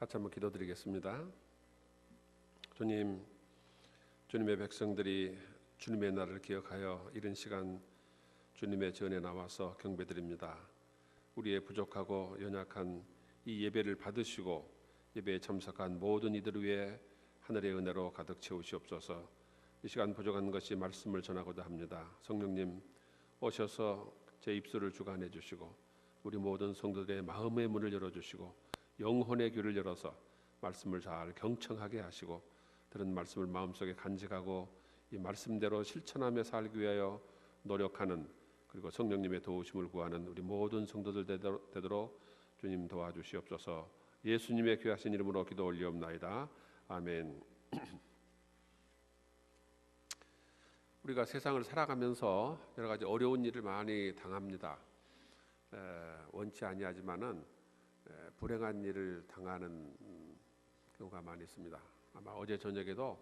같이 한번 기도드리겠습니다. 주님, 주님의 백성들이 주님의 날을 기억하여 이른 시간 주님의 전에 나와서 경배드립니다. 우리의 부족하고 연약한 이 예배를 받으시고 예배에 참석한 모든 이들 위해 하늘의 은혜로 가득 채우시옵소서. 이 시간 부족한 것이 말씀을 전하고자 합니다. 성령님 오셔서 제 입술을 주관해 주시고 우리 모든 성도들의 마음의 문을 열어주시고 영혼의 귀를 열어서 말씀을 잘 경청하게 하시고 들은 말씀을 마음속에 간직하고 이 말씀대로 실천하며 살기 위하여 노력하는, 그리고 성령님의 도우심을 구하는 우리 모든 성도들 되도록 주님 도와주시옵소서. 예수님의 귀하신 이름으로 기도 올리옵나이다. 아멘. 우리가 세상을 살아가면서 여러 가지 어려운 일을 많이 당합니다. 원치 아니하지만은 불행한 일을 당하는 경우가 많이 있습니다. 아마 어제 저녁에도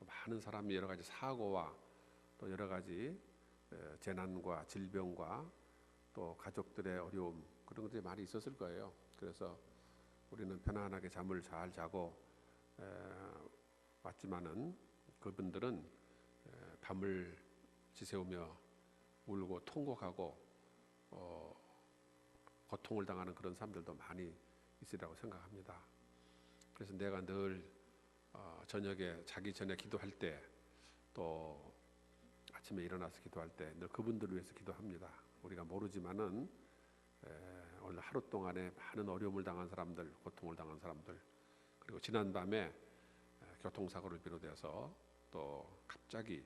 많은 사람이 여러 가지 사고와 또 여러 가지 재난과 질병과 또 가족들의 어려움, 그런 것들이 많이 있었을 거예요. 그래서 우리는 편안하게 잠을 잘 자고 왔지만은 그분들은 밤을 지새우며 울고 통곡하고 고통을 당하는 그런 사람들도 많이 있으리라고 생각합니다. 그래서 내가 늘 저녁에 자기 전에 기도할 때, 또 아침에 일어나서 기도할 때 늘 그분들을 위해서 기도합니다. 우리가 모르지만은 오늘 하루 동안에 많은 어려움을 당한 사람들, 고통을 당한 사람들, 그리고 지난 밤에 교통사고를 비롯해서 또 갑자기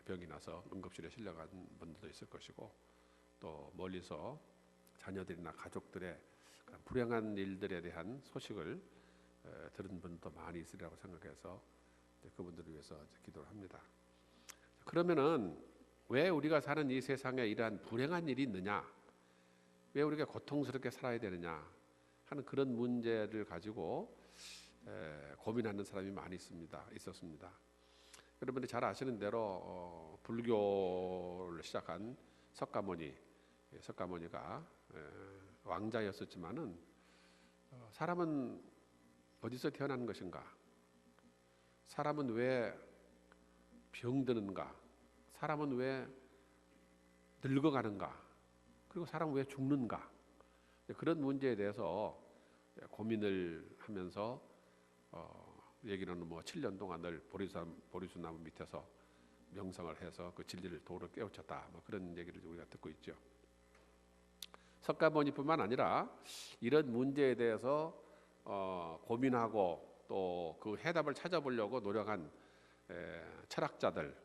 병이 나서 응급실에 실려간 분들도 있을 것이고, 또 멀리서 자녀들이나 가족들의 불행한 일들에 대한 소식을 들은 분도 많이 있으리라고 생각해서 그분들을 위해서 기도를 합니다. 그러면은 왜 우리가 사는 이 세상에 이러한 불행한 일이 있느냐, 왜 우리가 고통스럽게 살아야 되느냐 하는 그런 문제를 가지고 고민하는 사람이 많이 있었습니다. 여러분이 잘 아시는 대로 불교를 시작한 석가모니가 왕자였었지만은 사람은 어디서 태어난 것인가? 사람은 왜 병드는가? 사람은 왜 늙어가는가? 그리고 사람은 왜 죽는가? 그런 문제에 대해서 고민을 하면서 얘기는 7년 동안 늘 보리수나무 밑에서 명상을 해서 그 진리를 도로 깨우쳤다, 그런 얘기를 우리가 듣고 있죠. 석가모니뿐만 아니라 이런 문제에 대해서 고민하고 또 그 해답을 찾아보려고 노력한 철학자들,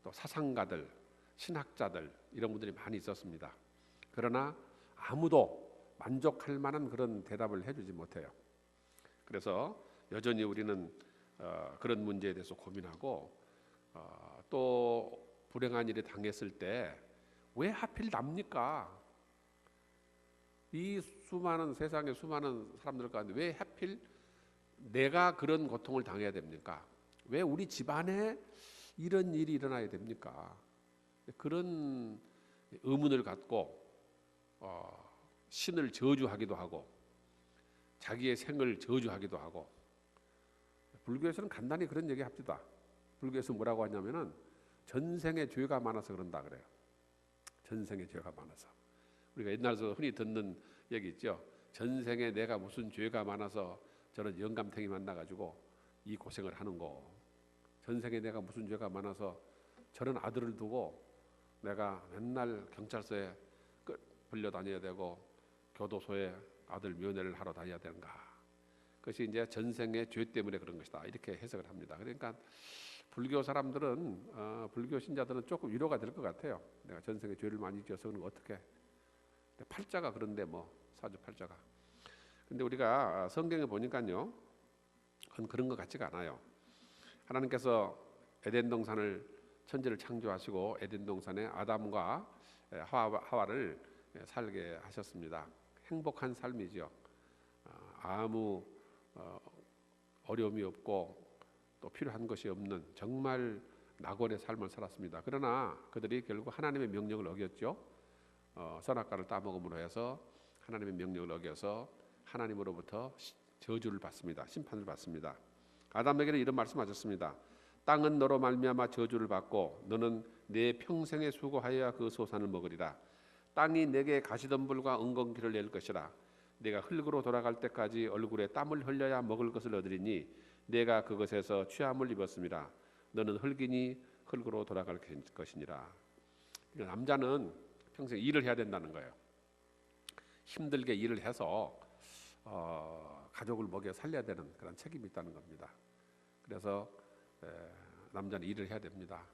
또 사상가들, 신학자들, 이런 분들이 많이 있었습니다. 그러나 아무도 만족할 만한 그런 대답을 해주지 못해요. 그래서 여전히 우리는 그런 문제에 대해서 고민하고 또 불행한 일이 당했을 때 왜 하필 납니까? 이 세상의 수많은 사람들 가운데 왜 하필 내가 그런 고통을 당해야 됩니까? 왜 우리 집안에 이런 일이 일어나야 됩니까? 그런 의문을 갖고 신을 저주하기도 하고 자기의 생을 저주하기도 하고, 불교에서는 간단히 그런 얘기 합시다. 불교에서 뭐라고 하냐면은 전생에 죄가 많아서 그런다 그래요. 전생에 죄가 많아서. 우리가 옛날에서 흔히 듣는 얘기 있죠. 전생에 내가 무슨 죄가 많아서 저런 영감탱이 만나가지고 이 고생을 하는 거. 전생에 내가 무슨 죄가 많아서 저런 아들을 두고 내가 맨날 경찰서에 불려다녀야 되고 교도소에 아들 면회를 하러 다녀야 되는가. 그것이 이제 전생의 죄 때문에 그런 것이다, 이렇게 해석을 합니다. 그러니까 불교 사람들은 불교 신자들은 조금 위로가 될 것 같아요. 내가 전생에 죄를 많이 지어서 그런 거 어떻게. 팔자가 그런데 사주팔자가. 근데 우리가 성경에 보니까요, 그런 것 같지가 않아요. 하나님께서 에덴 동산을 천지를 창조하시고 에덴 동산에 아담과 하와를 살게 하셨습니다. 행복한 삶이죠. 아무 어려움이 없고 또 필요한 것이 없는 정말 낙원의 삶을 살았습니다. 그러나 그들이 결국 하나님의 명령을 어겼죠. 선악과를 따먹음으로 해서 하나님의 명령을 어겨서 하나님으로부터 저주를 받습니다. 심판을 받습니다. 아담에게는 이런 말씀하셨습니다. 땅은 너로 말미암아 저주를 받고 너는 내 평생에 수고하여야 그 소산을 먹으리라. 땅이 내게 가시덤불과 은건기를 낼 것이라. 내가 흙으로 돌아갈 때까지 얼굴에 땀을 흘려야 먹을 것을 얻으리니 내가 그것에서 취함을 입었습니다. 너는 흙이니 흙으로 돌아갈 것이니라. 그러니까 남자는 평생 일을 해야 된다는 거예요. 힘들게 일을 해서 가족을 먹여 살려야 되는 그런 책임이 있다는 겁니다. 그래서 남자는 일을 해야 됩니다.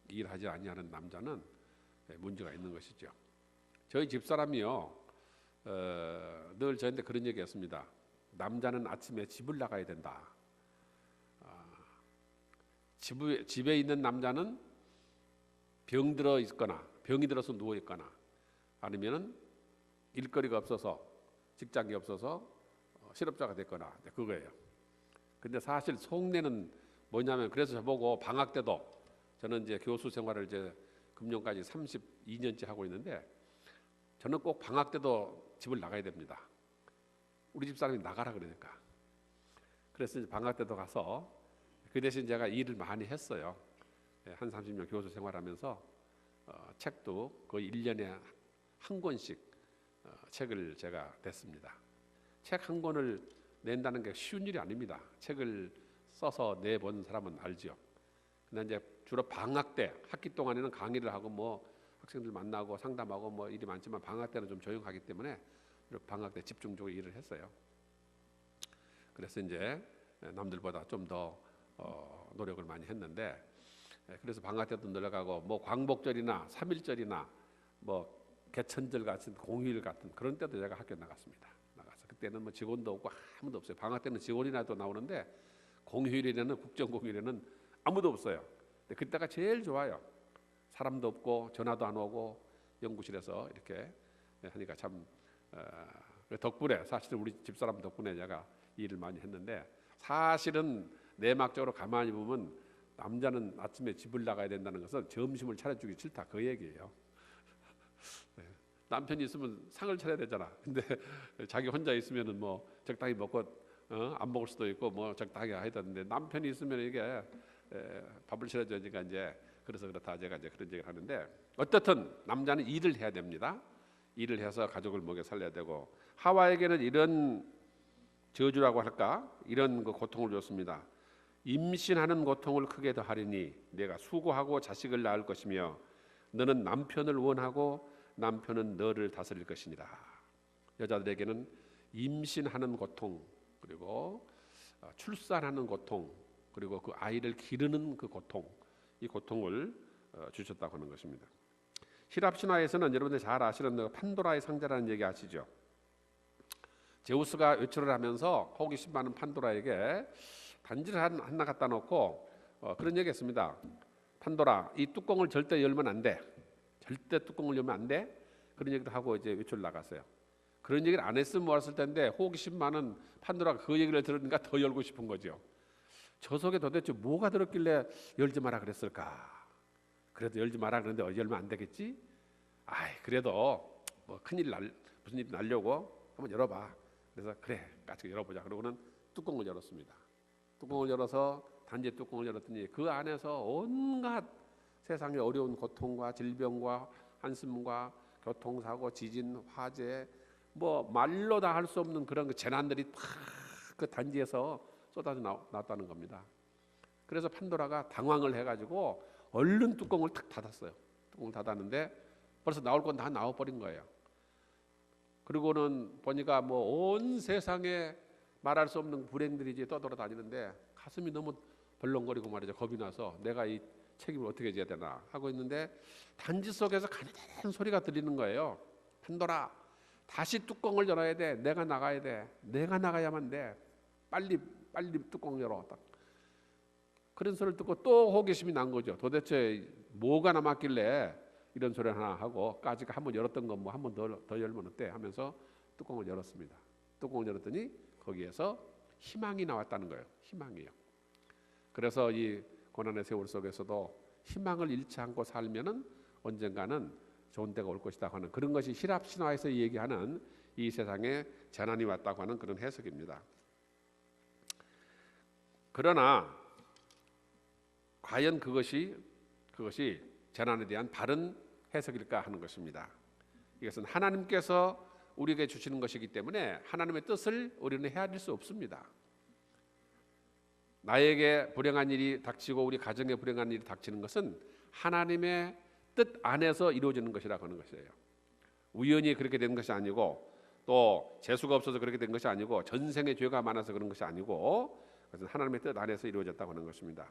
일하지 아니하는 남자는 문제가 있는 것이죠. 저희 집사람이요, 늘 저한테 그런 얘기했습니다. 남자는 아침에 집을 나가야 된다. 집에 있는 남자는 병들어 있거나 병이 들어서 누워 있거나 아니면은 일거리가 없어서 직장이 없어서 실업자가 됐거나 그거예요. 근데 사실 속내는 뭐냐면 그래서 저보고 방학 때도 저는 이제 교수 생활을 이제 금년까지 32년째 하고 있는데 저는 꼭 방학 때도 집을 나가야 됩니다. 우리 집사람이 나가라 그러니까. 그래서 이제 방학 때도 가서 그 대신 제가 일을 많이 했어요. 한 30년 교수 생활하면서 책도 거의 1년에 한 권씩 책을 제가 냈습니다. 책 한 권을 낸다는 게 쉬운 일이 아닙니다. 책을 써서 내본 사람은 알죠. 근데 이제 주로 방학 때 학기 동안에는 강의를 하고 뭐 학생들 만나고 상담하고 뭐 일이 많지만 방학 때는 좀 조용하기 때문에 방학 때 집중적으로 일을 했어요. 그래서 이제 남들보다 좀 더 노력을 많이 했는데 그래서 방학 때도 놀러가고 뭐 광복절이나 3.1절이나 뭐 개천절 같은 공휴일 같은 그런 때도 제가 학교 나갔습니다. 나가서 그때는 뭐 직원도 없고 아무도 없어요. 방학 때는 직원이라도 나오는데 공휴일에는 국정공휴일에는 아무도 없어요. 근데 그때가 제일 좋아요. 사람도 없고 전화도 안 오고 연구실에서 이렇게 하니까 참 덕분에 사실은 우리 집사람 덕분에 제가 일을 많이 했는데 사실은 내막적으로 가만히 보면 남자는 아침에 집을 나가야 된다는 것은 점심을 차려주기 싫다 그 얘기예요. 남편이 있으면 상을 차려야 되잖아. 근데 자기 혼자 있으면은 뭐 적당히 먹고 안 먹을 수도 있고 뭐 적당히 해야 되는데 남편이 있으면 이게 밥을 차려주니까 이제 그래서 그렇다 제가 이제 그런 얘기를 하는데 어떻든 남자는 일을 해야 됩니다. 일을 해서 가족을 먹여 살려야 되고 하와에게는 이런 저주라고 할까 이런 그 고통을 줬습니다. 임신하는 고통을 크게 더하리니 내가 수고하고 자식을 낳을 것이며 너는 남편을 원하고 남편은 너를 다스릴 것이니라. 여자들에게는 임신하는 고통 그리고 출산하는 고통 그리고 그 아이를 기르는 그 고통 이 고통을 주셨다고 하는 것입니다. 히랍 신화에서는 여러분들 잘 아시는 판도라의 상자라는 얘기 아시죠? 제우스가 외출을 하면서 호기심 많은 판도라에게 반지를 하나 갖다 놓고 그런 얘기했습니다. 판도라 이 뚜껑을 절대 열면 안 돼. 절대 뚜껑을 열면 안 돼. 그런 얘기도 하고 이제 외출 나갔어요. 그런 얘기를 안 했으면 모았을 텐데 호기심 많은 판도라가 그 얘기를 들으니까 더 열고 싶은 거죠. 저 속에 도대체 뭐가 들었길래 열지 마라 그랬을까? 그래도 열지 마라 그러는데 열면 안 되겠지? 아이 그래도 뭐 큰일 무슨 일이 날려고 한번 열어봐. 그래서 그래 같이 열어보자. 그러고는 뚜껑을 열었습니다. 뚜껑을 열어서 단지 뚜껑을 열었더니 그 안에서 온갖 세상의 어려운 고통과 질병과 한숨과 교통사고, 지진, 화재 뭐 말로 다 할 수 없는 그런 재난들이 다 그 단지에서 쏟아져 나왔다는 겁니다. 그래서 판도라가 당황을 해가지고 얼른 뚜껑을 탁 닫았어요. 뚜껑을 닫았는데 벌써 나올 건 다 나와버린 거예요. 그리고는 보니까 뭐 온 세상에 말할 수 없는 불행들이 이제 떠돌아다니는데 가슴이 너무 벌렁거리고 말이죠. 겁이 나서 내가 이 책임을 어떻게 져야 되나 하고 있는데 단지 속에서 간단한 소리가 들리는 거예요. 판도라 다시 뚜껑을 열어야 돼. 내가 나가야 돼. 내가 나가야만 돼. 빨리 뚜껑 열어. 딱. 그런 소리를 듣고 또 호기심이 난 거죠. 도대체 뭐가 남았길래 이런 소리 하나 하고 까지가 한번 열었던 건 뭐 한 번 더 열면 어때 하면서 뚜껑을 열었습니다. 뚜껑을 열었더니 거기에서 희망이 나왔다는 거예요. 희망이요. 그래서 이 고난의 세월 속에서도 희망을 잃지 않고 살면은 언젠가는 좋은 때가 올 것이다 하는 그런 것이 히랍 신화에서 얘기하는 이 세상에 재난이 왔다고 하는 그런 해석입니다. 그러나 과연 그것이 재난에 대한 바른 해석일까 하는 것입니다. 이것은 하나님께서 우리에게 주시는 것이기 때문에 하나님의 뜻을 우리는 헤아릴 수 없습니다. 나에게 불행한 일이 닥치고 우리 가정에 불행한 일이 닥치는 것은 하나님의 뜻 안에서 이루어지는 것이라고 하는 것이에요. 우연히 그렇게 된 것이 아니고 또 재수가 없어서 그렇게 된 것이 아니고 전생에 죄가 많아서 그런 것이 아니고 그것은 하나님의 뜻 안에서 이루어졌다고 하는 것입니다.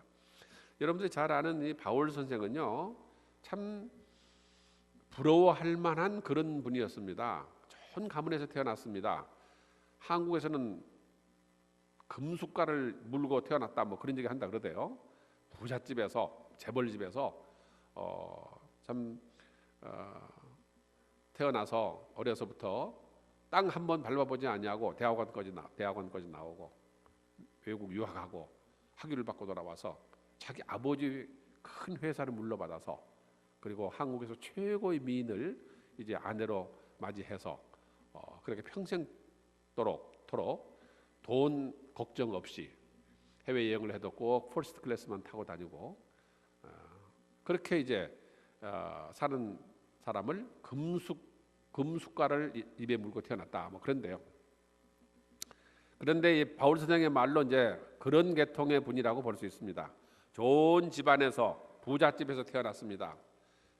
여러분들이 잘 아는 이 바울 선생은요, 참 부러워할 만한 그런 분이었습니다. 좋은 가문에서 태어났습니다. 한국에서는 금숟가락을 물고 태어났다 뭐 그런 얘기 한다 그러대요. 부잣집에서 재벌집에서 태어나서 어려서부터 땅 한 번 밟아보지 아니하고 대학원까지 나오고 외국 유학하고 학위를 받고 돌아와서 자기 아버지 큰 회사를 물려받아서 그리고 한국에서 최고의 미인을 이제 아내로 맞이해서 그렇게 평생토록 돈 걱정 없이 해외 여행을 해도 꼭 퍼스트 클래스만 타고 다니고 그렇게 이제 사는 사람을 금숟가락을 입에 물고 태어났다 뭐 그런데요. 그런데 이 바울 선생의 말로 이제 그런 계통의 분이라고 볼 수 있습니다. 좋은 집안에서 부잣집에서 태어났습니다.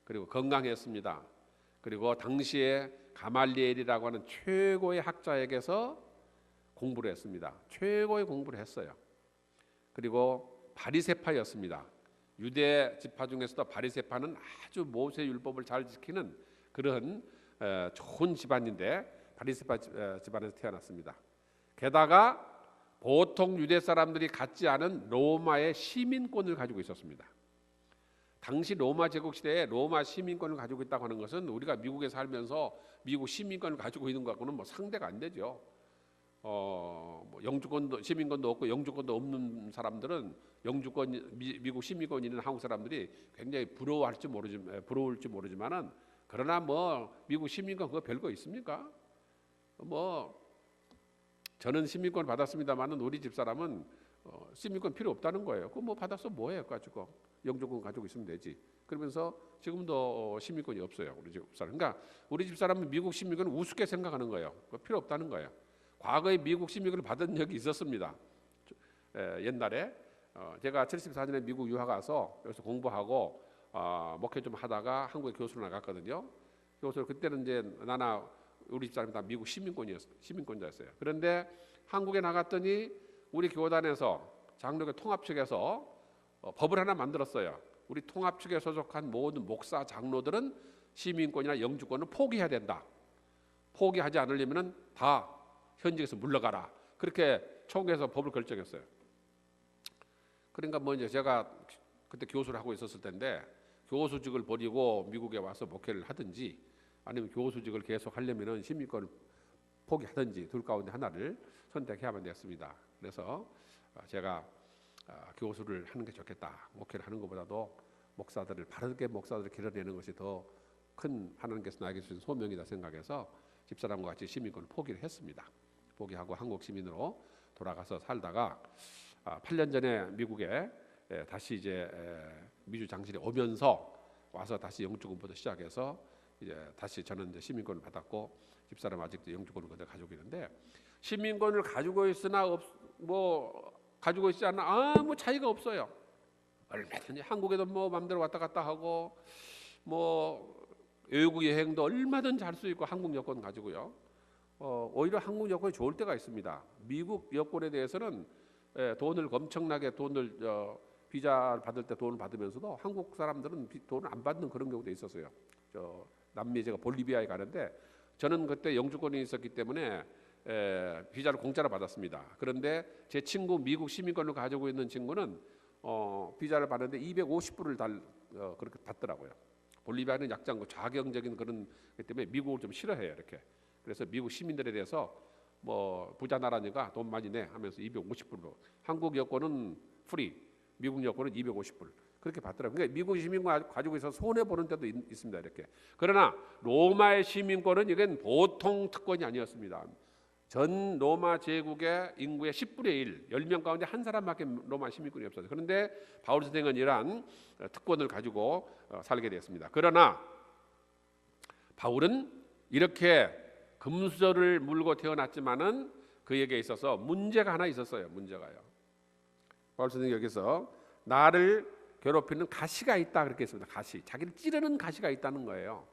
그리고 건강했습니다. 그리고 당시에 가말리엘이라고 하는 최고의 학자에게서 공부를 했습니다. 최고의 공부를 했어요. 그리고 바리새파였습니다. 유대 지파 중에서도 바리새파는 아주 모세 율법을 잘 지키는 그런 좋은 집안인데 바리새파 집안에서 태어났습니다. 게다가 보통 유대 사람들이 갖지 않은 로마의 시민권을 가지고 있었습니다. 당시 로마 제국 시대에 로마 시민권을 가지고 있다고 하는 것은 우리가 미국에 살면서 미국 시민권을 가지고 있는 것하고는 뭐 상대가 안 되죠. 뭐 영주권도 시민권도 없고 영주권도 없는 사람들은 미국 시민권 있는 한국 사람들이 굉장히 부러울지 모르지만은 그러나 뭐 미국 시민권 그거 별거 있습니까? 뭐 저는 시민권 받았습니다만은 우리 집 사람은 시민권 필요 없다는 거예요. 그거 뭐 받았어 뭐해 가지고 영주권 가지고 있으면 되지. 그러면서 지금도 시민권이 없어요. 우리 집 사람. 그러니까 우리 집 사람은 미국 시민권을 우습게 생각하는 거예요. 그거 필요 없다는 거예요. 과거에 미국 시민권을 받은 적이 있었습니다. 옛날에 제가 74년에 미국 유학 가서 여기서 공부하고 목회 좀 하다가 한국에 교수로 나갔거든요. 교수로 그때는 이제 우리 집 사람이 다 미국 시민권자였어요. 그런데 한국에 나갔더니 우리 교단에서 장로교 통합 측에서 법을 하나 만들었어요. 우리 통합 측에 소속한 모든 목사 장로들은 시민권이나 영주권을 포기해야 된다. 포기하지 않으려면은 다 현직에서 물러가라. 그렇게 총회에서 법을 결정했어요. 그러니까 뭐 이제 제가 그때 교수를 하고 있었을 텐데 교수직을 버리고 미국에 와서 목회를 하든지 아니면 교수직을 계속 하려면은 시민권을 포기하든지 둘 가운데 하나를 선택해야만 됐습니다. 그래서 제가 교수를 하는 게 좋겠다. 목회를 하는 것보다도 바르게 목사들을 길러내는 것이 더 큰 하나님께서 나에게 주신 소명이다 생각해서 집사람과 같이 시민권을 포기를 했습니다. 포기하고 한국 시민으로 돌아가서 살다가 8년 전에 미국에 다시 이제 미주 장실에 오면서 와서 다시 영주권부터 시작해서 이제 다시 저는 이제 시민권을 받았고 집사람 아직도 영주권을 그대로 가지고 있는데 시민권을 가지고 있으나 가지고 있지 않나 아무 차이가 없어요. 얼마든지 한국에도 뭐 마음대로 왔다 갔다 하고 뭐 외국 여행도 얼마든지 할 수 있고 한국 여권 가지고요. 오히려 한국 여권이 좋을 때가 있습니다. 미국 여권에 대해서는 돈을 엄청나게 비자 받을 때 돈을 받으면서도 한국 사람들은 돈을 안 받는 그런 경우도 있었어요. 남미 제가 볼리비아에 가는데 저는 그때 영주권이 있었기 때문에 비자를 공짜로 받았습니다. 그런데 제 친구 미국 시민권을 가지고 있는 친구는 비자를 받는데 250불을 그렇게 받더라고요. 볼리비아는 약간 좌경적인 그런 것 때문에 미국을 좀 싫어해요. 이렇게. 그래서 미국 시민들에 대해서 뭐 부자 나라니까 돈 많이 내 하면서 250불로 한국 여권은 프리, 미국 여권은 250불 그렇게 받더라고요. 그러니까 미국 시민권 가지고 있어서 손해 보는 때도 있습니다. 이렇게. 그러나 로마의 시민권은 이건 보통 특권이 아니었습니다. 전 로마 제국의 인구의 10분의 1, 10명 가운데 한 사람밖에 로마 시민권이 없었어요. 그런데 바울 선생은 이러한 특권을 가지고 살게 되었습니다. 그러나 바울은 이렇게 금수저를 물고 태어났지만은 그에게 있어서 문제가 하나 있었어요. 문제가요. 바울 선생이 여기서 나를 괴롭히는 가시가 있다 그렇게 했습니다. 가시, 자기를 찌르는 가시가 있다는 거예요.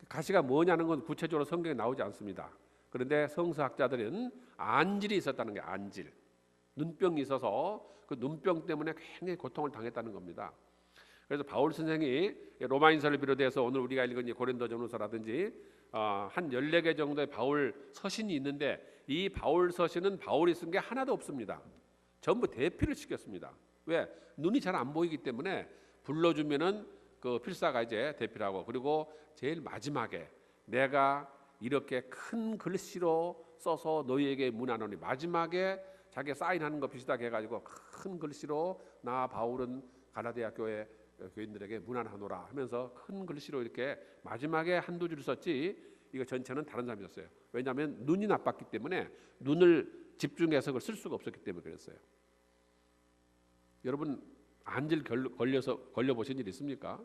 가시가 뭐냐는 건 구체적으로 성경에 나오지 않습니다. 그런데 성서학자들은 안질이 있었다는 게 안질, 눈병이 있어서 그 눈병 때문에 굉장히 고통을 당했다는 겁니다. 그래서 바울 선생이 로마인서를 비롯해서 오늘 우리가 읽은 고린도전후서라든지 한 14개 정도의 바울 서신이 있는데 이 바울 서신은 바울이 쓴 게 하나도 없습니다. 전부 대피를 시켰습니다. 왜? 눈이 잘 안 보이기 때문에 불러주면은 그 필사가 이제 대피를 하고, 그리고 제일 마지막에 내가 이렇게 큰 글씨로 써서 너희에게 문하노니, 마지막에 자기 사인하는 거 비슷하게 해가지고 큰 글씨로 나 바울은 갈라디아 교회 교인들에게 문안하노라 하면서 큰 글씨로 이렇게 마지막에 한두 줄 썼지, 이거 전체는 다른 사람이 썼어요. 왜냐하면 눈이 나빴기 때문에 눈을 집중해서 그걸 쓸 수가 없었기 때문에 그랬어요. 여러분 안질 걸려 보신 일 있습니까?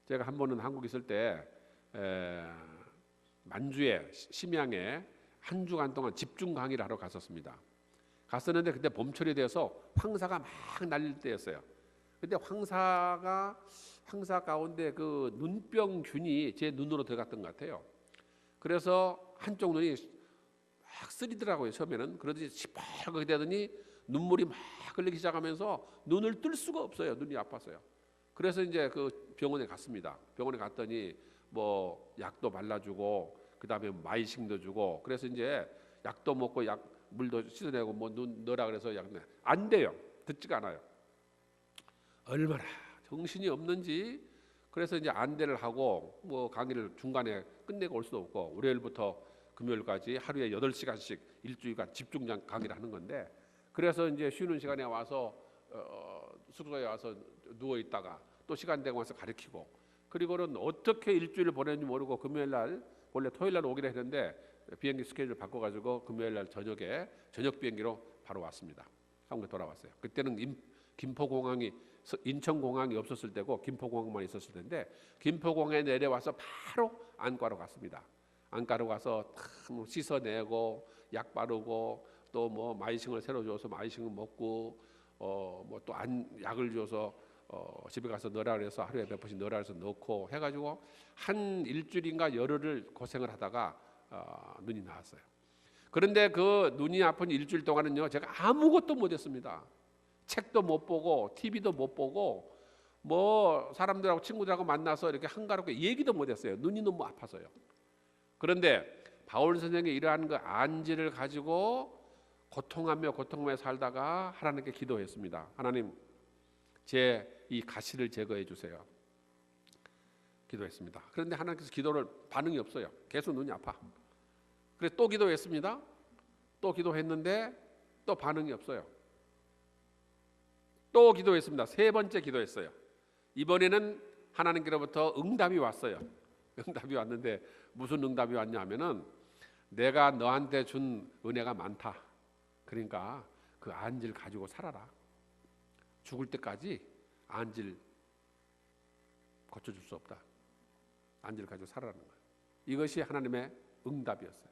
제가 한 번은 한국 있을 때 만주에 심양에 한 주간 동안 집중 강의를 하러 갔었습니다. 갔었는데 그때 봄철이 돼서 황사가 막 날릴 때였어요. 근데 황사 가운데 그 눈병균이 제 눈으로 들어갔던 것 같아요. 그래서 한쪽 눈이 막 쓰리더라고요. 처음에는. 그러더니 시뻘겋게 되더니 눈물이 막 흘리기 시작하면서 눈을 뜰 수가 없어요. 눈이 아팠어요. 그래서 이제 그 병원에 갔습니다. 병원에 갔더니 뭐 약도 발라주고 그다음에 마이싱도 주고, 그래서 이제 약도 먹고 물도 씻어내고 뭐 눈 넣으라 그래서 안 돼요. 듣지가 않아요. 얼마나 정신이 없는지. 그래서 이제 안대를 하고 뭐 강의를 중간에 끝내고 올 수도 없고, 월요일부터 금요일까지 하루에 8시간씩 일주일간 집중 강의를 하는 건데, 그래서 이제 쉬는 시간에 와서 숙소에 와서 누워 있다가 또 시간 되고 와서 가르치고, 그리고는 어떻게 일주일을 보내는지 모르고 금요일 날, 원래 토요일 날 오기로 했는데 비행기 스케줄을 바꿔가지고 금요일 날 저녁에 저녁 비행기로 바로 왔습니다. 한국에 돌아왔어요. 그때는 김포공항이, 인천공항이 없었을 때고 김포공항만 있었을 텐데, 김포공항에 내려와서 바로 안과로 갔습니다. 안과로 가서 씻어내고 약 바르고 또 뭐 마이싱을 새로 줘서 마이싱을 먹고 뭐 또 약을 줘서 집에 가서 넣으라 그래서 하루에 몇 번씩 넣으라 그래서 넣고 해가지고 한 일주일인가 열흘을 고생을 하다가 눈이 나왔어요. 그런데 그 눈이 아픈 일주일 동안은요, 제가 아무것도 못했습니다. 책도 못 보고 TV도 못 보고 뭐 사람들하고 친구들하고 만나서 이렇게 한가롭게 얘기도 못했어요. 눈이 너무 아파서요. 그런데 바울 선생이 이러한 그 안지를 가지고 고통하며 살다가 하나님께 기도했습니다. 하나님, 제 이 가시를 제거해 주세요. 기도했습니다. 그런데 하나님께서 기도를 반응이 없어요. 계속 눈이 아파. 그래서 또 기도했습니다. 또 기도했는데 또 반응이 없어요. 또 기도했습니다. 3번째 기도했어요. 이번에는 하나님께로부터 응답이 왔어요. 응답이 왔는데 무슨 응답이 왔냐면은 내가 너한테 준 은혜가 많다. 그러니까 그 안질 가지고 살아라. 죽을 때까지 안질 고쳐줄 수 없다. 안질 가지고 살아라는 거예요. 이것이 하나님의 응답이었어요.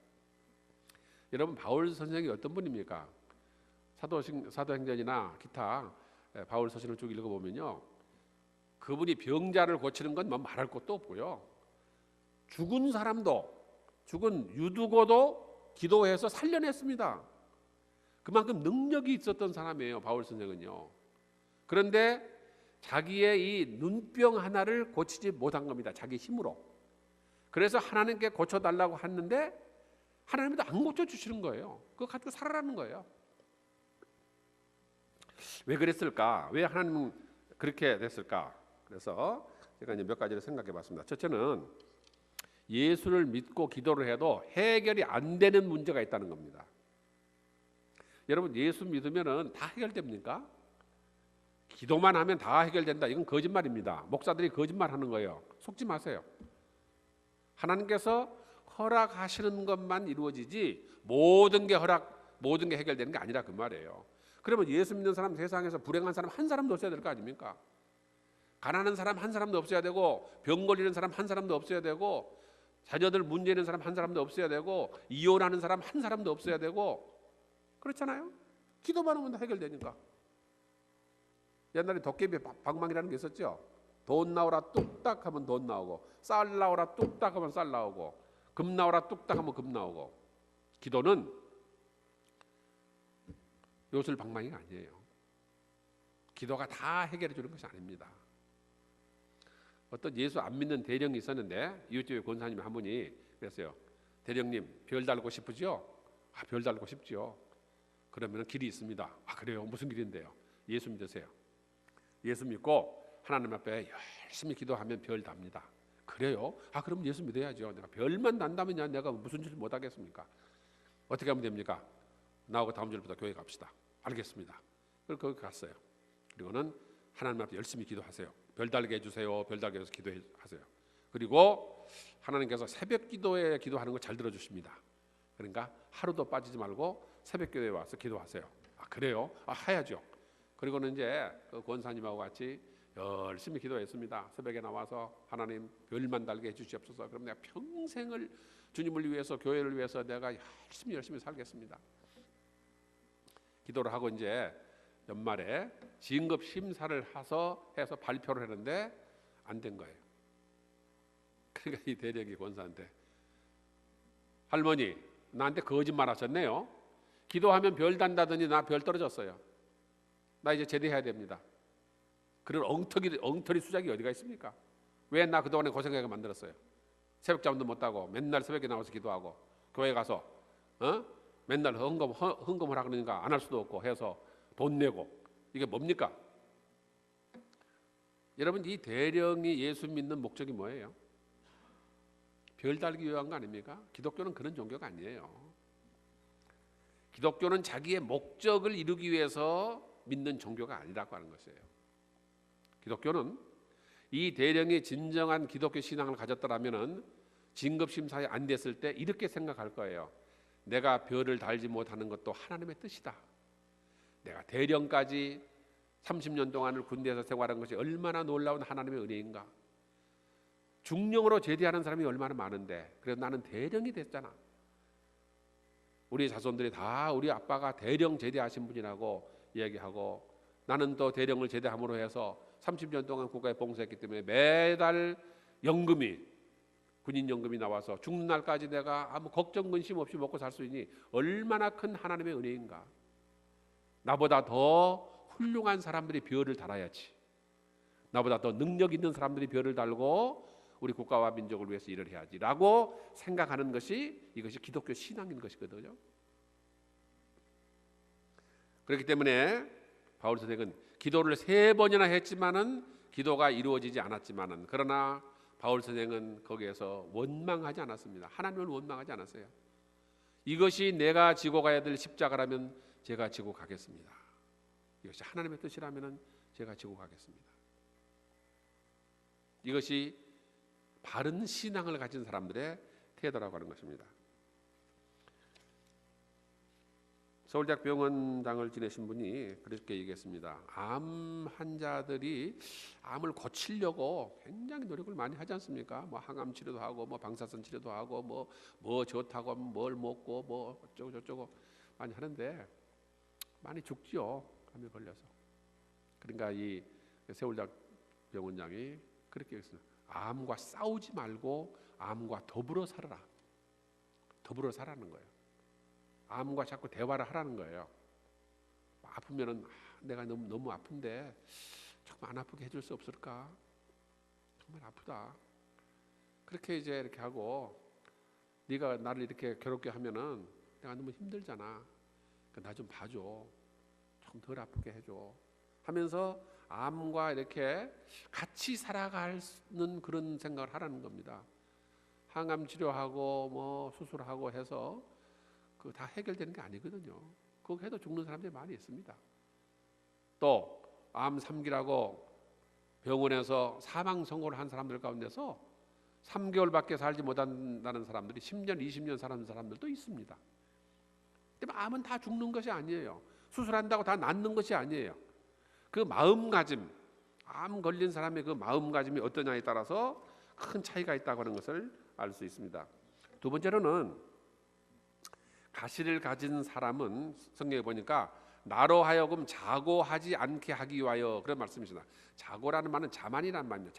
여러분, 바울 선생이 어떤 분입니까? 사도행전이나 기타 바울 서신을 쭉 읽어보면요, 그분이 병자를 고치는 건 뭐 말할 것도 없고요, 죽은 사람도, 죽은 유두고도 기도해서 살려냈습니다. 그만큼 능력이 있었던 사람이에요, 바울 선생은요. 그런데 자기의 이 눈병 하나를 고치지 못한 겁니다. 자기 힘으로. 그래서 하나님께 고쳐달라고 했는데 하나님도 안 고쳐주시는 거예요. 그거 가지고 살아라는 거예요. 왜 그랬을까? 왜 하나님은 그렇게 됐을까? 그래서 제가 이제 몇 가지를 생각해 봤습니다. 첫째는 예수를 믿고 기도를 해도 해결이 안 되는 문제가 있다는 겁니다. 여러분, 예수 믿으면은 다 해결됩니까? 기도만 하면 다 해결된다. 이건 거짓말입니다. 목사들이 거짓말하는 거예요. 속지 마세요. 하나님께서 허락하시는 것만 이루어지지 모든 게 해결되는 게 아니라 그 말이에요. 그러면 예수 믿는 사람 세상에서 불행한 사람 한 사람도 없어야 될 거 아닙니까? 가난한 사람 한 사람도 없어야 되고 병 걸리는 사람 한 사람도 없어야 되고 자녀들 문제 있는 사람 한 사람도 없어야 되고 이혼하는 사람 한 사람도 없어야 되고 그렇잖아요. 기도만 하면 다 해결되니까. 옛날에 도깨비 방망이라는 게 있었죠. 돈 나오라 뚝딱 하면 돈 나오고 쌀 나오라 뚝딱 하면 쌀 나오고 금 나오라 뚝딱 하면 금 나오고. 기도는 요술 방망이가 아니에요. 기도가 다 해결해 주는 것이 아닙니다. 어떤 예수 안 믿는 대령이 있었는데 이웃집에 권사님 한 분이 그랬어요. 대령님 별 달고 싶으죠? 별 달고 싶죠. 그러면 길이 있습니다. 그래요? 무슨 길인데요? 예수 믿으세요. 예수 믿고 하나님 앞에 열심히 기도하면 별 답니다. 그래요? 그럼 예수 믿어야죠. 내가 별만 단다면 내가 무슨 짓을 못 하겠습니까? 어떻게 하면 됩니까? 나하고 다음 주부터 교회 갑시다. 알겠습니다. 그리고 거기 갔어요. 그리고는 하나님 앞에 열심히 기도하세요. 별 달게 해주세요. 별 달게 해서 기도하세요. 그리고 하나님께서 새벽 기도에 기도하는 거 잘 들어주십니다. 그러니까 하루도 빠지지 말고 새벽 기도에 와서 기도하세요. 그래요? 해야죠. 그리고는 이제 그 권사님하고 같이 열심히 기도했습니다. 새벽에 나와서 하나님 별만 달게 해주시옵소서. 그럼 내가 평생을 주님을 위해서 교회를 위해서 내가 열심히 살겠습니다. 기도를 하고 이제 연말에 진급 심사를 해서 발표를 했는데 안 된 거예요. 그러니까 이 대령이 권사한테 할머니 나한테 거짓말 하셨네요. 기도하면 별 단다더니 나 별 떨어졌어요. 나 이제 제대해야 됩니다. 그런 엉터리 수작이 어디가 있습니까? 왜 나 그동안에 고생하게 만들었어요? 새벽잠도 못 자고 맨날 새벽에 나와서 기도하고 교회 가서 맨날 헌금을 하니까 안 할 수도 없고 해서 돈 내고 이게 뭡니까? 여러분 이 대령이 예수 믿는 목적이 뭐예요? 별 달기 위한 거 아닙니까? 기독교는 그런 종교가 아니에요. 기독교는 자기의 목적을 이루기 위해서 믿는 종교가 아니라고 하는 것이에요. 기독교는 이 대령이 진정한 기독교 신앙을 가졌더라면 진급심사에 안 됐을 때 이렇게 생각할 거예요. 내가 별을 달지 못하는 것도 하나님의 뜻이다. 내가 대령까지 30년 동안을 군대에서 생활한 것이 얼마나 놀라운 하나님의 은혜인가. 중령으로 제대하는 사람이 얼마나 많은데 그래서 나는 대령이 됐잖아. 우리 자손들이 다 우리 아빠가 대령 제대하신 분이라고 얘기하고 나는 또 대령을 제대함으로 해서 30년 동안 국가에 봉사했기 때문에 매달 군인연금이 나와서 죽는 날까지 내가 아무 걱정 근심 없이 먹고 살 수 있니 얼마나 큰 하나님의 은혜인가. 나보다 더 훌륭한 사람들이 별을 달아야지. 나보다 더 능력 있는 사람들이 별을 달고 우리 국가와 민족을 위해서 일을 해야지라고 생각하는 것이 이것이 기독교 신앙인 것이거든요. 그렇기 때문에 바울 선생은 기도를 3번이나 했지만은 기도가 이루어지지 않았지만은 그러나 바울 선생은 거기에서 원망하지 않았습니다. 하나님을 원망하지 않았어요. 이것이 내가 지고 가야 될 십자가라면 제가 지고 가겠습니다. 이것이 하나님의 뜻이라면 제가 지고 가겠습니다. 이것이 바른 신앙을 가진 사람들의 태도라고 하는 것입니다. 서울대학 병원장을 지내신 분이 그렇게 얘기했습니다. 암 환자들이 암을 고치려고 굉장히 노력을 많이 하지 않습니까? 뭐 항암 치료도 하고 뭐 방사선 치료도 하고 뭐 좋다고 하면 뭘 먹고 뭐 어쩌고 저쩌고 많이 하는데 많이 죽지요. 암에 걸려서. 그러니까 이 서울대학 병원장이 그렇게 했습니다. 암과 싸우지 말고 암과 더불어 살아라. 더불어 살라는 거예요. 암과 자꾸 대화를 하라는 거예요. 아프면은 내가 너무 아픈데 조금 안 아프게 해줄 수 없을까? 정말 아프다. 그렇게 이제 이렇게 하고 네가 나를 이렇게 괴롭게 하면은 내가 너무 힘들잖아. 나 좀 봐줘. 조금 덜 아프게 해줘. 하면서 암과 이렇게 같이 살아가는 그런 생각을 하라는 겁니다. 항암 치료하고 뭐 수술하고 해서 그 다 해결되는 게 아니거든요. 그거 해도 죽는 사람들이 많이 있습니다. 또 암 3기라고 병원에서 사망 선고를 한 사람들 가운데서 3개월밖에 살지 못한다는 사람들이 10년, 20년 사는 사람들도 있습니다. 근데 암은 다 죽는 것이 아니에요. 수술한다고 다 낫는 것이 아니에요. 그 마음가짐, 암 걸린 사람의 그 마음가짐이 어떠냐에 따라서 큰 차이가 있다고 하는 것을 알 수 있습니다. 두 번째로는 가시를 가진 사람은 성경에 보니까 나로 하여금 자고하지 않게 하기 위하여, 그런 말씀이시다. 자고라는 말은 자만이라는 말이에요.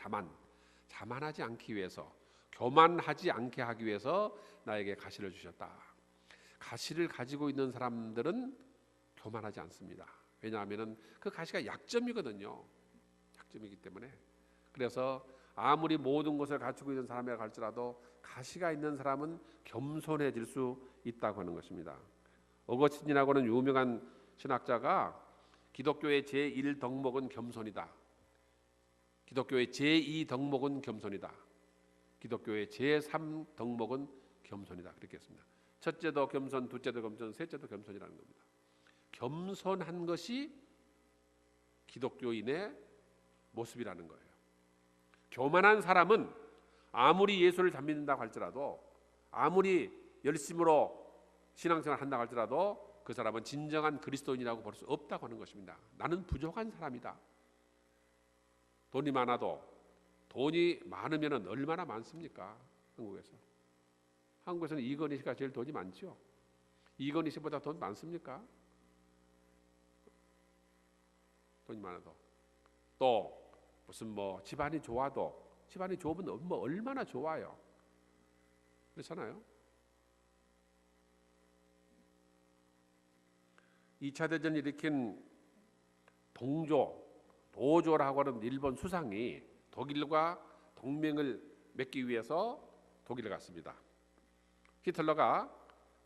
자만하지 않기 위해서, 교만하지 않게 하기 위해서 나에게 가시를 주셨다. 가시를 가지고 있는 사람들은 교만하지 않습니다. 왜냐하면 그 가시가 약점이거든요. 약점이기 때문에. 그래서 아무리 모든 것을 갖추고 있는 사람이라 할지라도 가시가 있는 사람은 겸손해질 수 있다고 하는 것입니다. 어거스틴이라고 하는 유명한 신학자가 기독교의 제1덕목은 겸손이다. 기독교의 제2덕목은 겸손이다. 기독교의 제3덕목은 겸손이다. 그렇게 했습니다. 첫째도 겸손, 둘째도 겸손, 셋째도 겸손이라는 겁니다. 겸손한 것이 기독교인의 모습이라는 거예요. 교만한 사람은 아무리 예수를 잘 믿는다고 할지라도, 아무리 열심으로 신앙생활을 한다고 할지라도 그 사람은 진정한 그리스도인이라고 볼 수 없다고 하는 것입니다. 나는 부족한 사람이다. 돈이 많아도, 돈이 많으면 얼마나 많습니까? 한국에서는 이건희 씨가 제일 돈이 많죠. 이건희 씨보다 돈 많습니까? 돈이 많아도. 또 무슨 뭐 집안이 좋아도, 집안이 좋으면 뭐 얼마나 좋아요. 그렇잖아요. 2차 대전을 일으킨 도조라고 하는 일본 수상이 독일과 동맹을 맺기 위해서 독일에 갔습니다. 히틀러가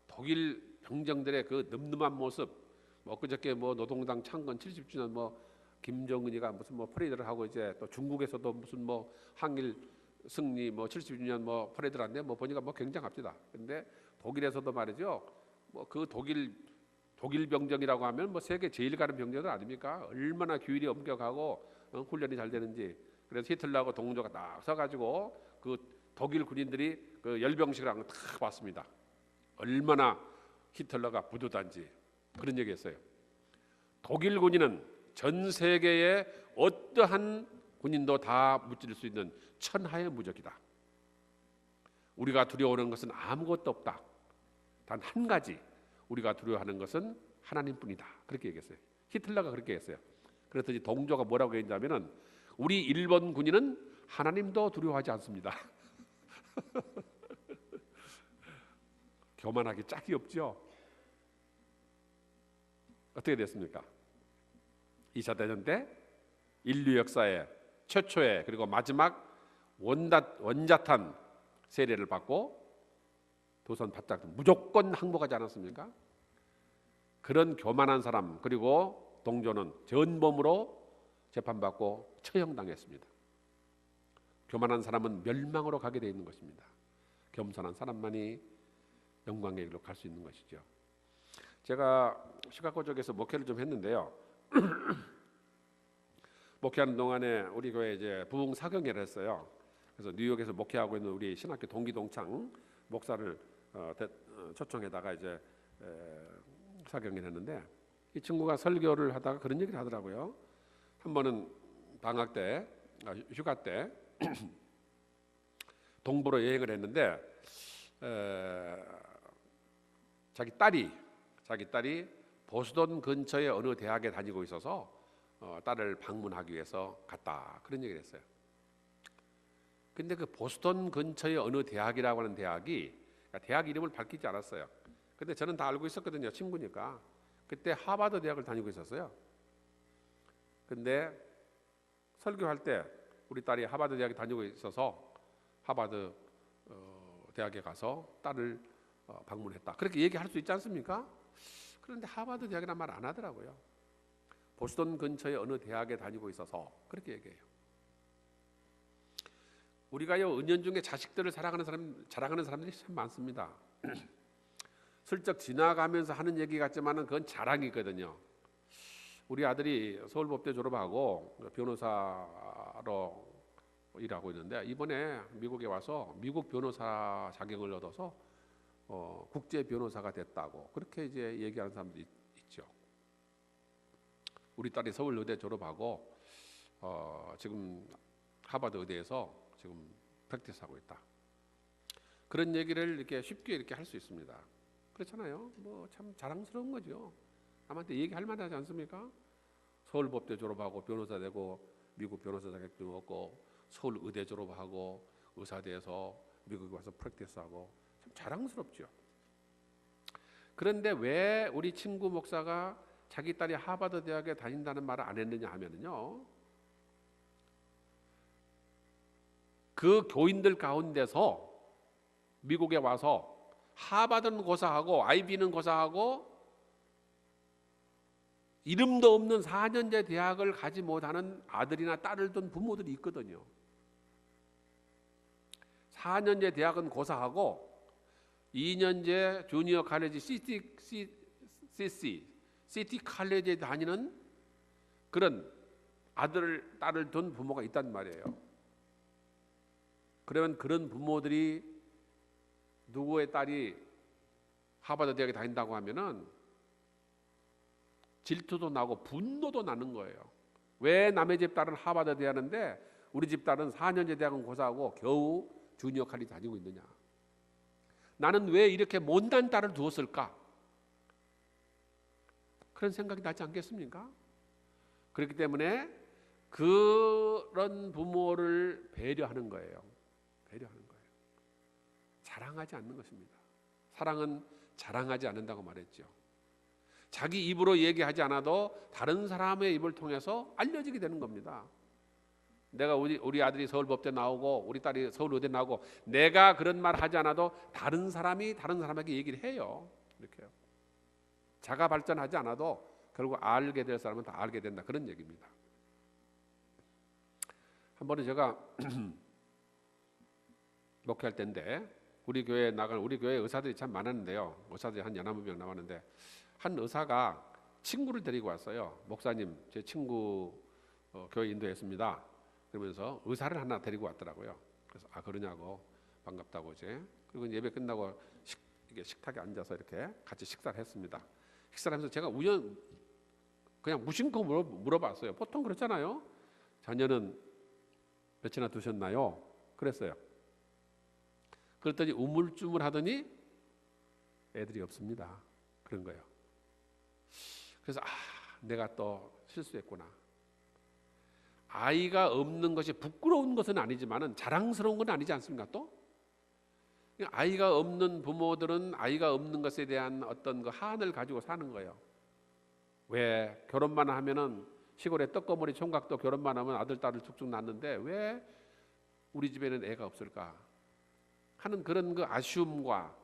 독일 병정들의 그 늠름한 모습, 그저께 노동당 창건 70주년 김정은이가 무슨 퍼레이드를 하고, 이제 또 중국에서도 무슨 항일 승리 70주년 퍼레이드를 하는데 보니까 굉장합니다. 근데 독일에서도 말이죠. 그 독일 병정이라고 하면 세계 제일 가는 병정들 아닙니까? 얼마나 규율이 엄격하고 훈련이 잘 되는지. 그래서 히틀러하고 동조가 딱 서가지고 그 독일 군인들이 그 열병식을 한 거 딱 봤습니다. 얼마나 히틀러가 부도단지. 그런 얘기했어요. 독일 군인은 전 세계의 어떠한 군인도 다 무찌를 수 있는 천하의 무적이다. 우리가 두려워하는 것은 아무것도 없다. 단 한 가지, 우리가 두려워하는 것은 하나님뿐이다. 그렇게 얘기했어요. 히틀러가 그렇게 했어요. 그랬더니 동조가 뭐라고 했냐면은, 우리 일본 군인은 하나님도 두려워하지 않습니다. 교만하기 짝이 없죠. 어떻게 됐습니까? 2차 대전 때 인류 역사의 최초의 그리고 마지막 원자탄 세례를 받고 도선 바짝 무조건 항복하지 않았습니까? 그런 교만한 사람, 그리고 동조는 전범으로 재판받고 처형당했습니다. 교만한 사람은 멸망으로 가게 되어 있는 것입니다. 겸손한 사람만이 영광의 길로 갈 수 있는 것이죠. 제가 시카고 쪽에서 목회를 좀 했는데요. 목회하는 동안에 우리 교회 이제 부흥 사경회를 했어요. 그래서 뉴욕에서 목회하고 있는 우리 신학교 동기 동창 목사를 초청해다가 이제 사경회를 했는데, 이 친구가 설교를 하다가 그런 얘기를 하더라고요. 한 번은 방학 때, 휴가 때 동부로 여행을 했는데 자기 딸이 보스턴 근처의 어느 대학에 다니고 있어서 딸을 방문하기 위해서 갔다, 그런 얘기를 했어요. 근데 그 보스턴 근처의 어느 대학이라고 하는 대학이, 대학 이름을 밝히지 않았어요. 근데 저는 다 알고 있었거든요. 친구니까. 그때 하버드 대학을 다니고 있었어요. 근데 설교할 때 우리 딸이 하버드 대학에 다니고 있어서 하버드 대학에 가서 딸을 방문했다, 그렇게 얘기할 수 있지 않습니까? 그런데 하버드 대학이란 말 안 하더라고요. 보스턴 근처의 어느 대학에 다니고 있어서 그렇게 얘기해요. 우리가요, 은연중에 자식들을 자랑하는 사람들이 참 많습니다. 슬쩍 지나가면서 하는 얘기 같지만은 그건 자랑이거든요. 우리 아들이 서울법대 졸업하고 변호사로 일하고 있는데 이번에 미국에 와서 미국 변호사 자격을 얻어서 국제 변호사가 됐다고 그렇게 이제 얘기하는 사람들이 있죠. 우리 딸이 서울 의대 졸업하고 지금 하버드 의대에서 지금 프랙티스하고 있다. 그런 얘기를 이렇게 쉽게 이렇게 할 수 있습니다. 그렇잖아요. 뭐 참 자랑스러운 거죠. 남한테 얘기할 만하지 않습니까? 서울법대 졸업하고 변호사 되고 미국 변호사 자격증 얻고 서울 의대 졸업하고 의사대에서 미국에 와서 프랙티스하고 참 자랑스럽죠. 그런데 왜 우리 친구 목사가 자기 딸이 하버드 대학에 다닌다는 말을 안 했느냐 하면은요, 그 교인들 가운데서 미국에 와서 하버드는 고사하고 아이비는 고사하고 이름도 없는 4년제 대학을 가지 못하는 아들이나 딸을 둔 부모들이 있거든요. 4년제 대학은 고사하고 2년제 주니어 칼레지 시티 칼레지에 다니는 그런 아들, 딸을 둔 부모가 있단 말이에요. 그러면 그런 부모들이 누구의 딸이 하버드 대학에 다닌다고 하면은 질투도 나고 분노도 나는 거예요. 왜 남의 집 딸은 하버드 대학인데 우리 집 딸은 4년제 대학은 고사하고 겨우 주니어 칼레지 다니고 있느냐. 나는 왜 이렇게 못난 딸을 두었을까? 그런 생각이 나지 않겠습니까? 그렇기 때문에 그런 부모를 배려하는 거예요. 배려하는 거예요. 자랑하지 않는 것입니다. 사랑은 자랑하지 않는다고 말했죠. 자기 입으로 얘기하지 않아도 다른 사람의 입을 통해서 알려지게 되는 겁니다. 내가 우리 아들이 서울법대 나오고 우리 딸이 서울의대 나오고 내가 그런 말 하지 않아도 다른 사람이 다른 사람에게 얘기를 해요. 이렇게요. 자가 발전하지 않아도 결국 알게 될 사람은 다 알게 된다. 그런 얘기입니다. 한 번은 제가 목회할 때인데 우리 교회 의사들이 참 많았는데요. 의사들이 한 11명 나왔는데 한 의사가 친구를 데리고 왔어요. 목사님, 제 친구 교회 인도했습니다. 그러면서 의사를 하나 데리고 왔더라고요. 그래서 그러냐고 반갑다고 이제 그리고 예배 끝나고 식탁에 앉아서 이렇게 같이 식사를 했습니다. 식사를 하면서 제가 그냥 무심코 물어봤어요. 보통 그렇잖아요. 자녀는 몇이나 두셨나요? 그랬어요. 그랬더니 우물쭈물 하더니 애들이 없습니다. 그런 거예요. 그래서 내가 또 실수했구나. 아이가 없는 것이 부끄러운 것은 아니지만은 자랑스러운 건 아니지 않습니까? 또 아이가 없는 부모들은 아이가 없는 것에 대한 어떤 그 한을 가지고 사는 거예요. 왜 결혼만 하면은 시골에 떡거머리 총각도 결혼만 하면 아들 딸을 쭉쭉 낳는데 왜 우리 집에는 애가 없을까 하는 그런 그 아쉬움과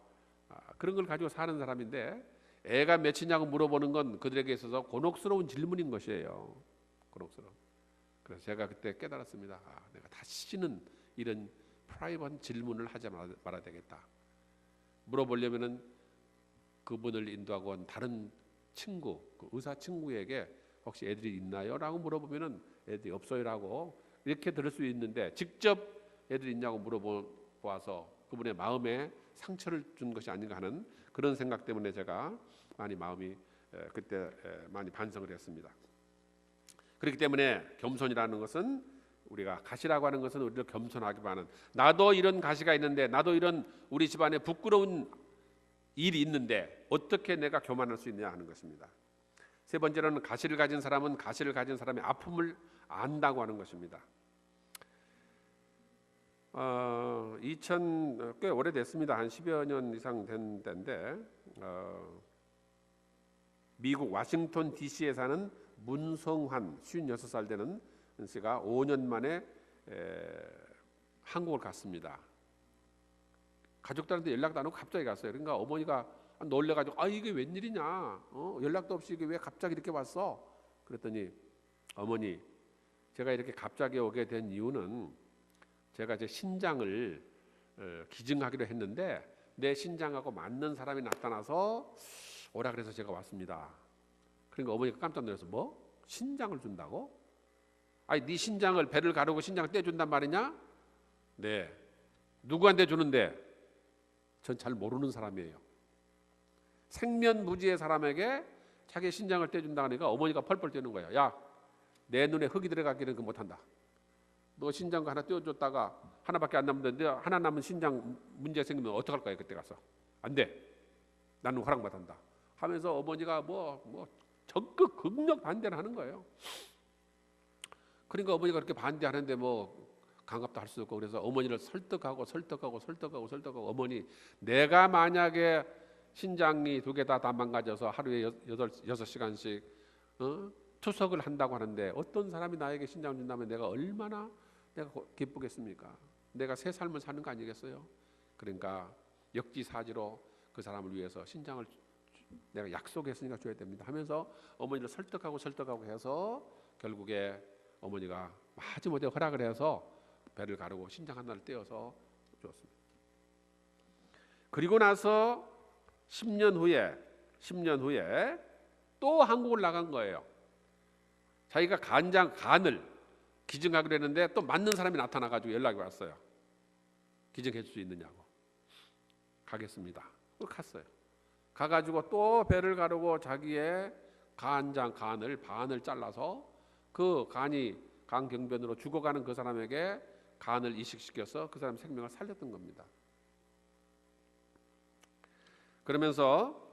그런 걸 가지고 사는 사람인데 애가 몇이냐고 물어보는 건 그들에게 있어서 곤혹스러운 질문인 것이에요. 곤혹스러운. 그래서 제가 그때 깨달았습니다. 내가 다시는 이런 프라이빗한 질문을 하지 말아야 되겠다. 물어보려면은 그분을 인도하고 온 다른 친구, 그 의사 친구에게 혹시 애들이 있나요? 라고 물어보면은 애들이 없어요라고 이렇게 들을 수 있는데 직접 애들이 있냐고 물어보아서 그분의 마음에 상처를 준 것이 아닌가 하는 그런 생각 때문에 제가 많이 마음이 그때 많이 반성을 했습니다. 그렇기 때문에 겸손이라는 것은 우리가 가시라고 하는 것은 우리를 겸손하게 하는 나도 이런 가시가 있는데 나도 이런 우리 집안에 부끄러운 일이 있는데 어떻게 내가 교만할 수 있느냐 하는 것입니다. 세 번째로는 가시를 가진 사람은 가시를 가진 사람의 아픔을 안다고 하는 것입니다. 꽤 오래됐습니다. 한 10여 년 이상 된 때인데 미국 워싱턴 DC에 사는 문성환 56살 되는 씨가 5년 만에 한국을 갔습니다. 가족들한테 연락도 안 하고 갑자기 갔어요. 그러니까 어머니가 놀래가지고 이게 웬일이냐? 연락도 없이 이게 왜 갑자기 이렇게 왔어? 그랬더니 어머니 제가 이렇게 갑자기 오게 된 이유는 제가 제 신장을 기증하기로 했는데 내 신장하고 맞는 사람이 나타나서 오라 그래서 제가 왔습니다. 그러니까 어머니가 깜짝 놀라서 뭐? 신장을 준다고? 아니 네 신장을 배를 가르고 신장을 떼준단 말이냐? 네. 누구한테 주는데? 전 잘 모르는 사람이에요. 생면부지의 사람에게 자기 신장을 떼준다 하니까 어머니가 펄펄 뛰는 거예요. 야, 내 눈에 흙이 들어가기는 그 못한다. 너 신장 하나 떼어줬다가 하나밖에 안 남는데 하나 남은 신장 문제 생기면 어떡할 거야 그때 가서. 안 돼. 나는 허락 못 한다. 하면서 어머니가 적극 극력 반대를 하는 거예요. 그러니까 어머니가 그렇게 반대하는데 강압도 할 수 없고 그래서 어머니를 설득하고 어머니 내가 만약에 신장이 두 개 다 망가져서 하루에 6시간씩 투석을 한다고 하는데 어떤 사람이 나에게 신장을 준다면 내가 얼마나 내가 기쁘겠습니까? 내가 새 삶을 사는 거 아니겠어요? 그러니까 역지사지로 그 사람을 위해서 신장을 내가 약속했으니까 줘야 됩니다 하면서 어머니를 설득하고 해서 결국에 어머니가 마지못해 허락을 해서 배를 가르고 신장 하나를 떼어서 주었습니다. 그리고 나서 10년 후에 또 한국을 나간 거예요. 자기가 간을 기증하기로 했는데 또 맞는 사람이 나타나가지고 연락이 왔어요. 기증해 줄 수 있느냐고. 가겠습니다. 갔어요. 가가지고 또 배를 가르고 자기의 간을 반을 잘라서 그 간경변으로 죽어가는 그 사람에게 간을 이식시켜서 그 사람 생명을 살렸던 겁니다. 그러면서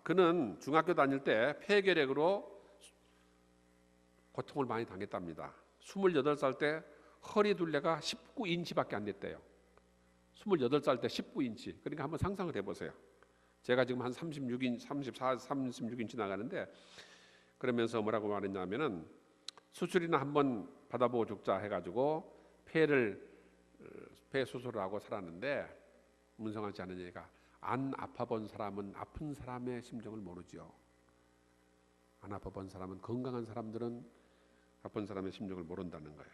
그는 중학교 다닐 때 폐결핵으로 고통을 많이 당했답니다. 28살 때 허리 둘레가 19인치밖에 안 됐대요. 28살 때 19인치. 그러니까 한번 상상을 해보세요. 제가 지금 한 36인치 나가는데 그러면서 뭐라고 말했냐면은 수술이나 한번 받아보고 죽자 해가지고 폐 수술을 하고 살았는데 문성환 씨 하는 얘기가 안 아파본 사람은 아픈 사람의 심정을 모르죠. 안 아파본 사람은 건강한 사람들은 아픈 사람의 심정을 모른다는 거예요.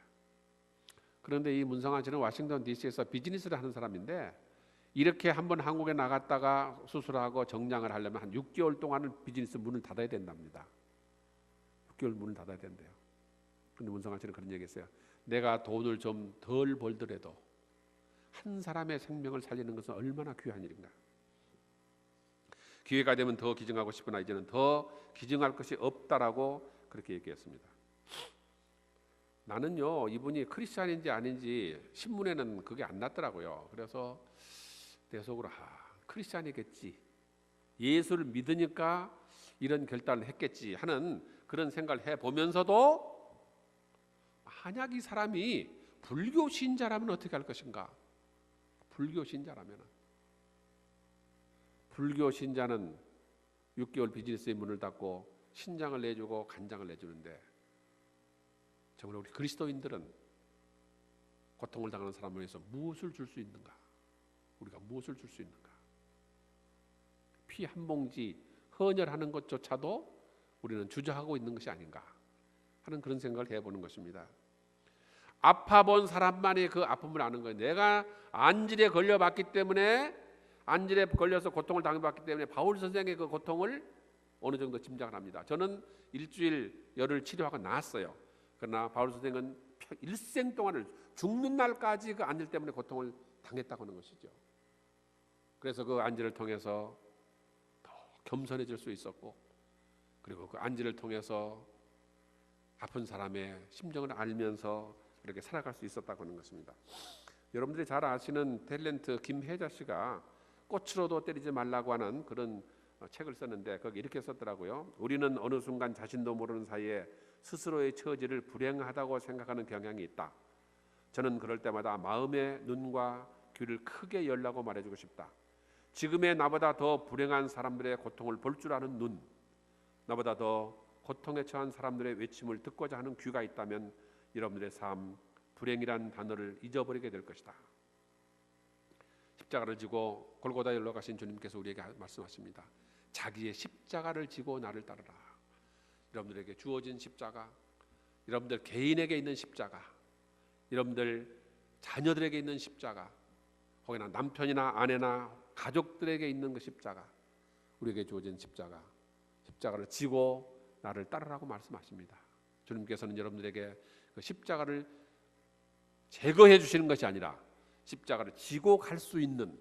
그런데 이 문성환 씨는 워싱턴 DC에서 비즈니스를 하는 사람인데 이렇게 한번 한국에 나갔다가 수술하고 정량을 하려면 한 6개월 동안은 비즈니스 문을 닫아야 된답니다. 6개월 문을 닫아야 된대요. 그런데 문성환 씨는 그런 얘기했어요. 내가 돈을 좀 덜 벌더라도 한 사람의 생명을 살리는 것은 얼마나 귀한 일인가. 기회가 되면 더 기증하고 싶으나 이제는 더 기증할 것이 없다라고 그렇게 얘기했습니다. 나는요 이분이 크리스찬인지 아닌지 신문에는 그게 안 났더라고요. 그래서 내 속으로 크리스찬이겠지, 예수를 믿으니까 이런 결단을 했겠지 하는 그런 생각을 해보면서도 만약 이 사람이 불교 신자라면 어떻게 할 것인가. 불교 신자는 6개월 비즈니스의 문을 닫고 신장을 내주고 간장을 내주는데 정말 우리 그리스도인들은 고통을 당하는 사람을 위해서 무엇을 줄 수 있는가? 우리가 무엇을 줄 수 있는가? 피 한 봉지 헌혈하는 것조차도 우리는 주저하고 있는 것이 아닌가 하는 그런 생각을 해보는 것입니다. 아파본 사람만이 그 아픔을 아는 거예요. 내가 안질에 걸려봤기 때문에, 안질에 걸려서 고통을 당해봤기 때문에 바울 선생의 그 고통을 어느 정도 짐작을 합니다. 저는 일주일 열을 치료하고 나았어요. 그러나 바울 선생은 일생 동안을 죽는 날까지 그 안질 때문에 고통을 당했다고 하는 것이죠. 그래서 그 안질을 통해서 더 겸손해질 수 있었고, 그리고 그 안질을 통해서 아픈 사람의 심정을 알면서 그렇게 살아갈 수 있었다고 하는 것입니다. 여러분들이 잘 아시는 탤런트 김혜자 씨가 꽃으로도 때리지 말라고 하는 그런 책을 썼는데 거기 이렇게 썼더라고요. 우리는 어느 순간 자신도 모르는 사이에 스스로의 처지를 불행하다고 생각하는 경향이 있다. 저는 그럴 때마다 마음의 눈과 귀를 크게 열라고 말해주고 싶다. 지금의 나보다 더 불행한 사람들의 고통을 볼 줄 아는 눈, 나보다 더 고통에 처한 사람들의 외침을 듣고자 하는 귀가 있다면 여러분들의 삶, 불행이란 단어를 잊어버리게 될 것이다. 십자가를 지고 골고다에 올라가신 주님께서 우리에게 말씀하십니다. 자기의 십자가를 지고 나를 따르라. 여러분들에게 주어진 십자가, 여러분들 개인에게 있는 십자가, 여러분들 자녀들에게 있는 십자가, 혹여나 남편이나 아내나 가족들에게 있는 그 십자가, 우리에게 주어진 십자가를 지고 나를 따르라고 말씀하십니다. 주님께서는 여러분들에게 그 십자가를 제거해 주시는 것이 아니라 십자가를 지고 갈 수 있는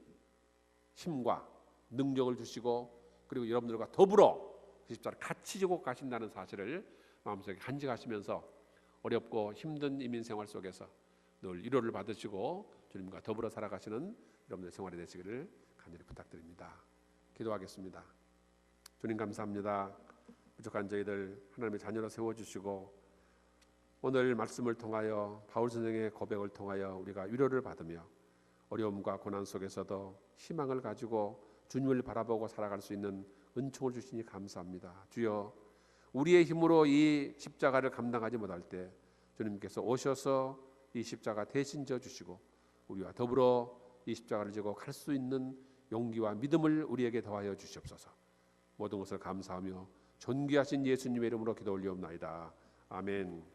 힘과 능력을 주시고, 그리고 여러분들과 더불어 그 십자가를 같이 지고 가신다는 사실을 마음속에 간직하시면서 어렵고 힘든 이민 생활 속에서 늘 위로를 받으시고 주님과 더불어 살아가시는 여러분들의 생활이 되시기를 간절히 부탁드립니다. 기도하겠습니다. 주님 감사합니다. 부족한 저희들 하나님의 자녀로 세워주시고, 오늘 말씀을 통하여 바울 선생의 고백을 통하여 우리가 위로를 받으며 어려움과 고난 속에서도 희망을 가지고 주님을 바라보고 살아갈 수 있는 은총을 주시니 감사합니다. 주여, 우리의 힘으로 이 십자가를 감당하지 못할 때 주님께서 오셔서 이 십자가 대신 져 주시고 우리와 더불어 이 십자가를 지고 갈 수 있는 용기와 믿음을 우리에게 더하여 주시옵소서. 모든 것을 감사하며 존귀하신 예수님의 이름으로 기도 올리옵나이다. 아멘.